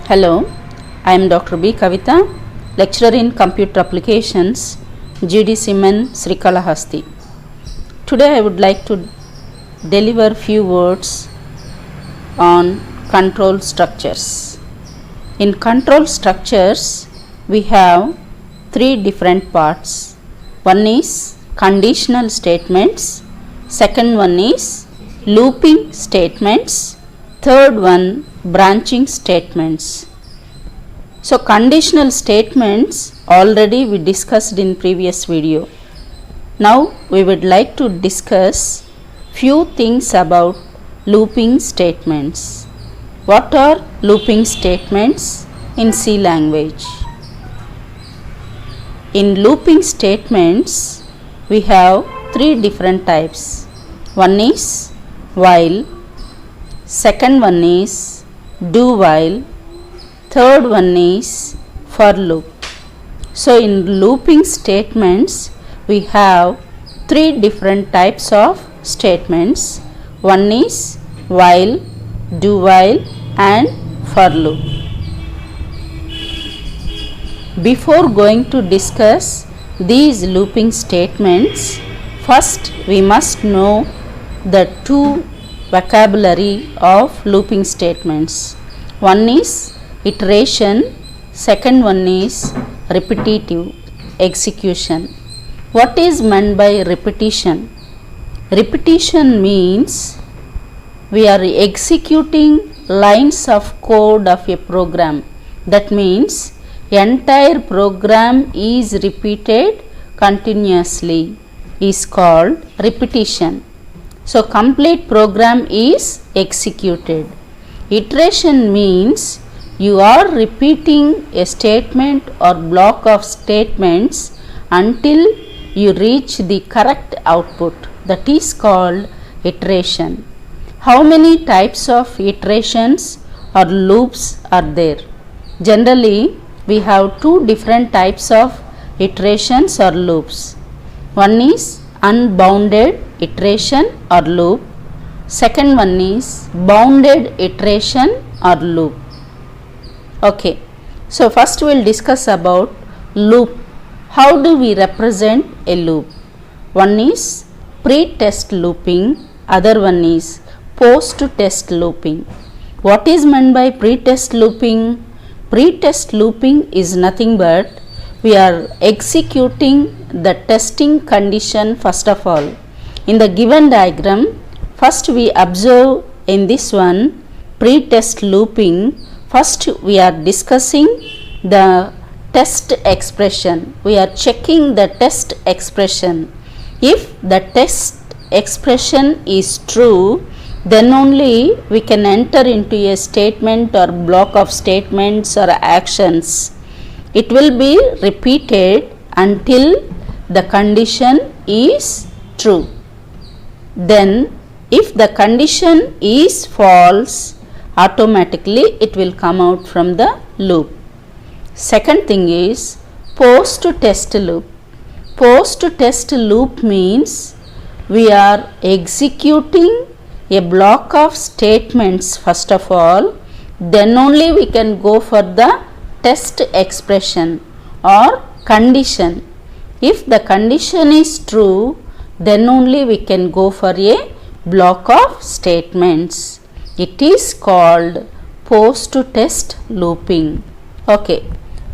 Hello, I am Dr. B. Kavita, lecturer in Computer Applications, GD Siman, Srikalahasti. Today I would like to deliver few words on control structures. In control structures, we have three different parts. One is conditional statements, second one is looping statements, third one branching statements. So conditional statements already we discussed in previous video. Now we would like to discuss few things about looping statements. What are looping statements in C language? In looping statements we have three different types. One is while, second one is do while, third one is for loop. So in looping statements we have three different types of statements. One is while, do while and for loop. Before going to discuss these looping statements, first we must know the two vocabulary of looping statements. One is iteration, second one is repetitive execution. What is meant by repetition? Repetition means we are executing lines of code of a program. That means entire program is repeated continuously is called repetition. So complete program is executed. Iteration means you are repeating a statement or block of statements until you reach the correct output. That is called iteration. How many types of iterations or loops are there? Generally, we have two different types of iterations or loops. One is unbounded iteration or loop. Second one is bounded iteration or loop. Okay, so first we will discuss about loop. How do we represent a loop? One is pre-test looping, other one is post-test looping. What is meant by pre-test looping? Pre-test looping is nothing but we are executing the testing condition first of all. In the given diagram, first we observe in this one pre-test looping. First we are discussing the test expression. We are checking the test expression. If the test expression is true, then only we can enter into a statement or block of statements or actions. It will be repeated until the condition is true. Then if the condition is false, automatically it will come out from the loop. Second thing is post-test loop. Post-test loop means we are executing a block of statements first of all, then only we can go for the test expression or condition. If the condition is true, then only we can go for a block of statements. It is called post-test looping. Okay,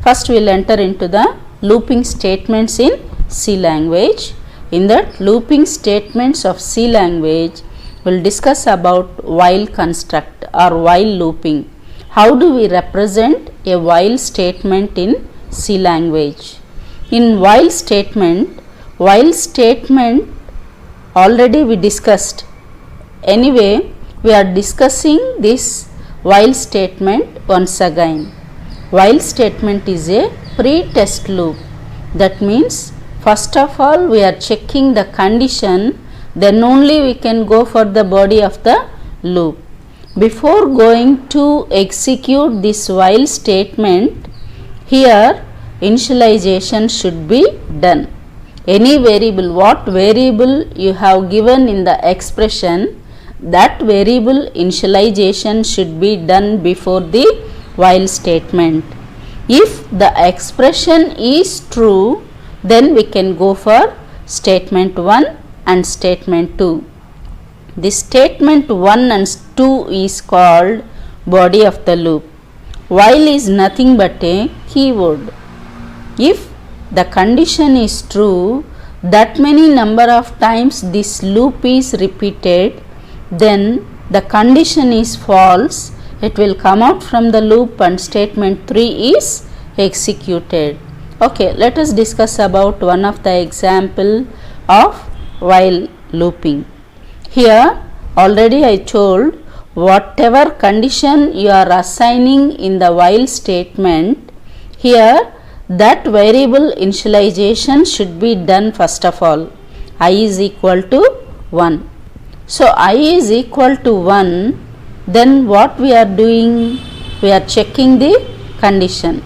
first we will enter into the looping statements in C language. In that looping statements of C language, we will discuss about while construct or while looping. How do we represent a while statement in C language? In while statement already we discussed. Anyway, we are discussing this while statement once again. While statement is a pre-test loop. That means first of all we are checking the condition, then only we can go for the body of the loop. Before going to execute this while statement, here initialization should be done. Any variable, what variable you have given in the expression, that variable initialization should be done before the while statement. If the expression is true, then we can go for statement 1 and statement 2. The statement 1 and 2 is called body of the loop. While is nothing but a keyword. If the condition is true, that many number of times this loop is repeated, then the condition is false. It will come out from the loop and statement 3 is executed. Okay, let us discuss about one of the example of while looping. Here already I told whatever condition you are assigning in the while statement, here that variable initialization should be done first of all. I is equal to 1. So I is equal to 1, then what we are doing? We are checking the condition.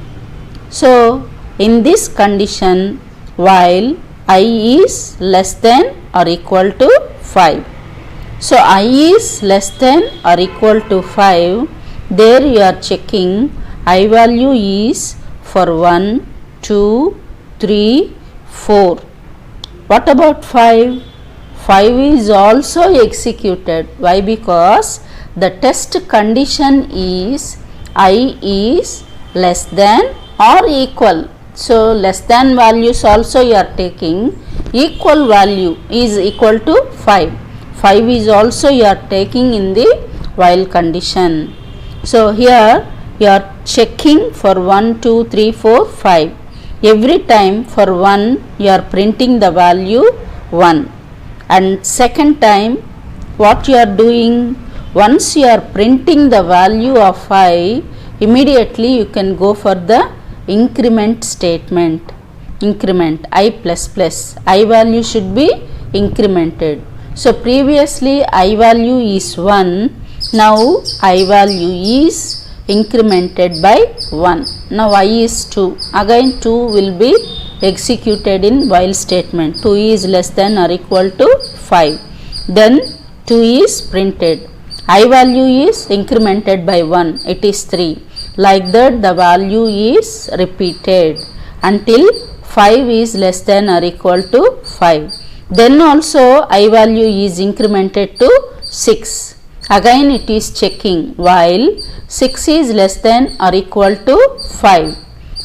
So in this condition, while I is less than or equal to 5. So I is less than or equal to 5, there you are checking I value is for 1, 2, 3, 4. What about 5? 5 is also executed. Why? Because the test condition is I is less than or equal. So less than values also you are taking, equal value is equal to 5. 5 is also you are taking in the while condition. So here you are checking for 1, 2, 3, 4, 5. Every time for 1 you are printing the value 1. And second time what you are doing? Once you are printing the value of 5, immediately you can go for the increment statement. Increment I plus plus. I value should be incremented. So previously I value is 1. Now I value is incremented by 1. Now I is 2. Again 2 will be executed in while statement. 2 is less than or equal to 5. Then 2 is printed. I value is incremented by 1. It is 3. Like that the value is repeated until 5 is less than or equal to 5. Then also I value is incremented to 6. Again it is checking while 6 is less than or equal to 5.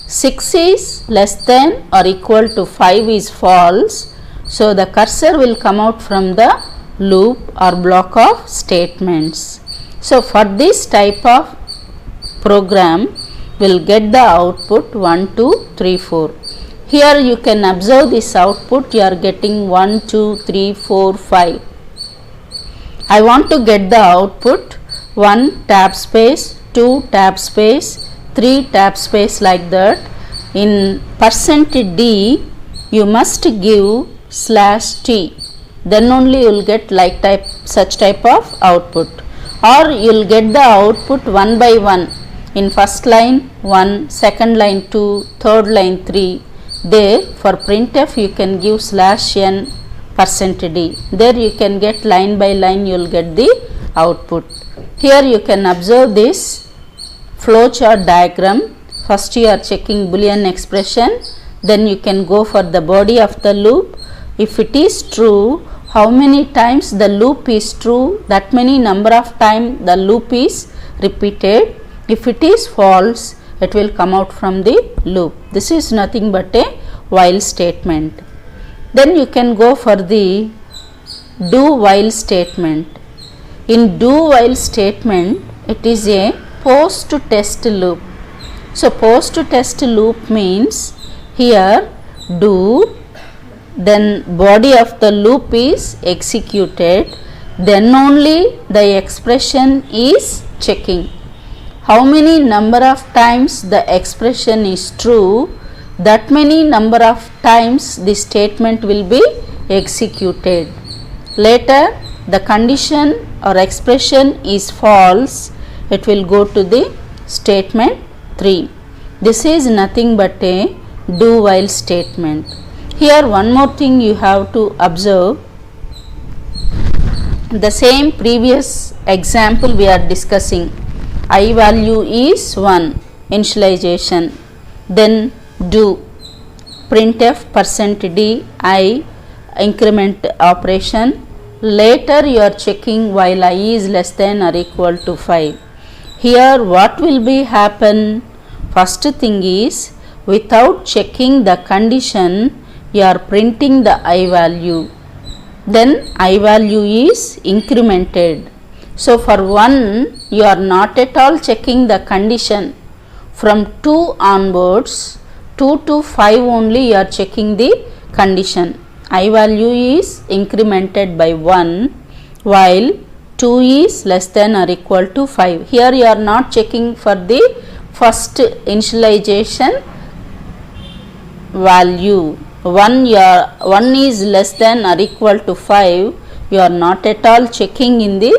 6 is less than or equal to 5 is false. So the cursor will come out from the loop or block of statements. So for this type of program, will get the output 1, 2, 3, 4. Here you can observe this output, you are getting 1, 2, 3, 4, 5. I want to get the output 1 tab space, 2 tab space, 3 tab space, like that. In %d you must give /t, then only you will get like such type of output, or you will get the output 1 by 1. In first line 1, second line 2, third line 3. There for printf you can give /n %d. There you can get line by line, you will get the output. Here you can observe this flowchart diagram. First you are checking boolean expression, then you can go for the body of the loop. If it is true, how many times the loop is true, that many number of time the loop is repeated. If it is false, it will come out from the loop. This is nothing but a while statement. Then you can go for the do while statement. In do while statement, it is a post test loop. So post test loop means here do, then body of the loop is executed, then only the expression is checking. How many number of times the expression is true, that many number of times the statement will be executed. Later the condition or expression is false, it will go to the statement 3. This is nothing but a do while statement. Here one more thing you have to observe. The same previous example we are discussing. I value is 1, initialization. Then do printf %d I, increment operation. Later you are checking while I is less than or equal to 5. Here what will be happen? First thing is, without checking the condition, you are printing the I value. Then I value is incremented. So for 1 you are not at all checking the condition. From 2 onwards, 2 to 5 only you are checking the condition. I value is incremented by 1 while 2 is less than or equal to 5. Here you are not checking for the first initialization value. 1 is less than or equal to 5, you are not at all checking in the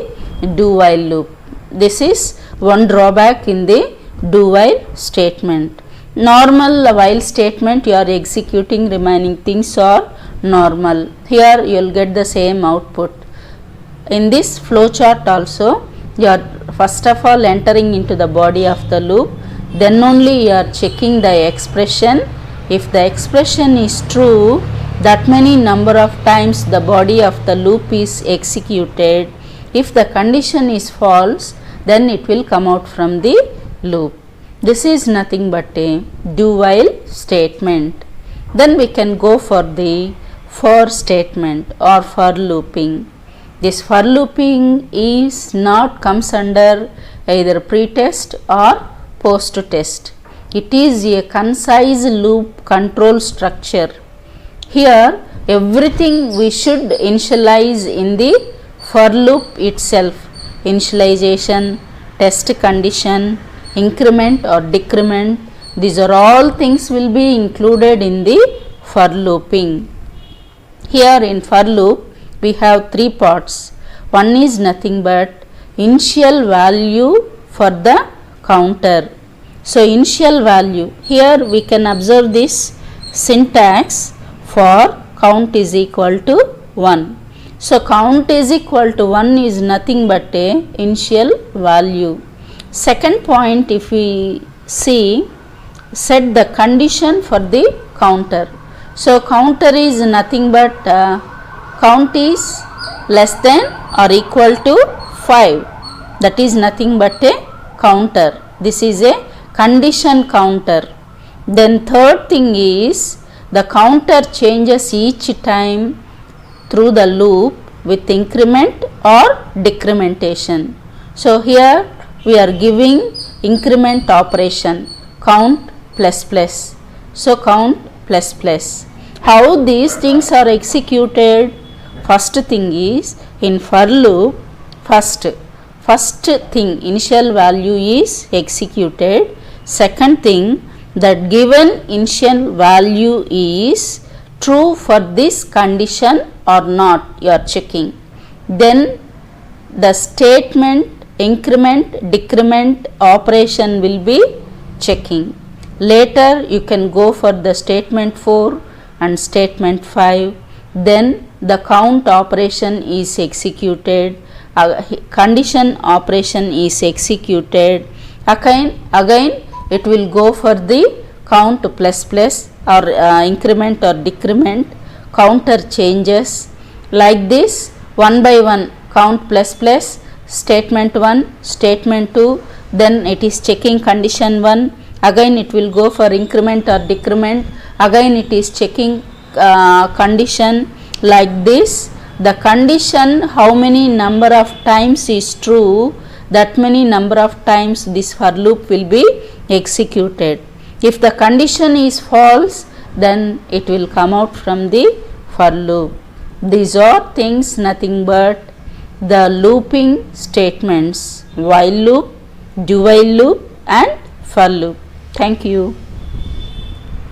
do while loop. This is one drawback in the do while statement. Normal while statement, you are executing, remaining things are normal. Here you will get the same output. In this flowchart also, you are first of all entering into the body of the loop, then only you are checking the expression. If the expression is true, that many number of times the body of the loop is executed. If the condition is false, then it will come out from the loop. This is nothing but a do while statement. Then we can go for the for statement or for looping. This for looping is not comes under either pre-test or post-test. It is a concise loop control structure. Here everything we should initialize in the for loop itself. Initialization, test condition, increment or decrement, these are all things will be included in the for looping. Here in for loop we have 3 parts. One is nothing but initial value for the counter. So initial value, here we can observe this syntax for count is equal to 1. So count is equal to 1 is nothing but a initial value. Second point, if we see, set the condition for the counter. So counter is nothing but count is less than or equal to 5. That is nothing but a counter. This is a condition counter. Then third thing is, the counter changes each time through the loop with increment or decrementation. So here we are giving increment operation, count plus plus. So count plus plus. How these things are executed? First thing is, in for loop, first thing initial value is executed. Second thing, that given initial value is true for this condition or not, you are checking. Then the statement increment decrement operation will be checking. Later you can go for the statement 4 and statement 5. Then the count operation is executed, condition operation is executed. Again it will go for the count plus plus or increment or decrement, counter changes like this one by one, count plus plus, statement 1, statement 2, then it is checking condition 1, again it will go for increment or decrement, again it is checking condition like this. The condition how many number of times is true, that many number of times this for loop will be executed. If the condition is false, then it will come out from the for loop. These are things nothing but the looping statements: while loop, do while loop and for loop. Thank you.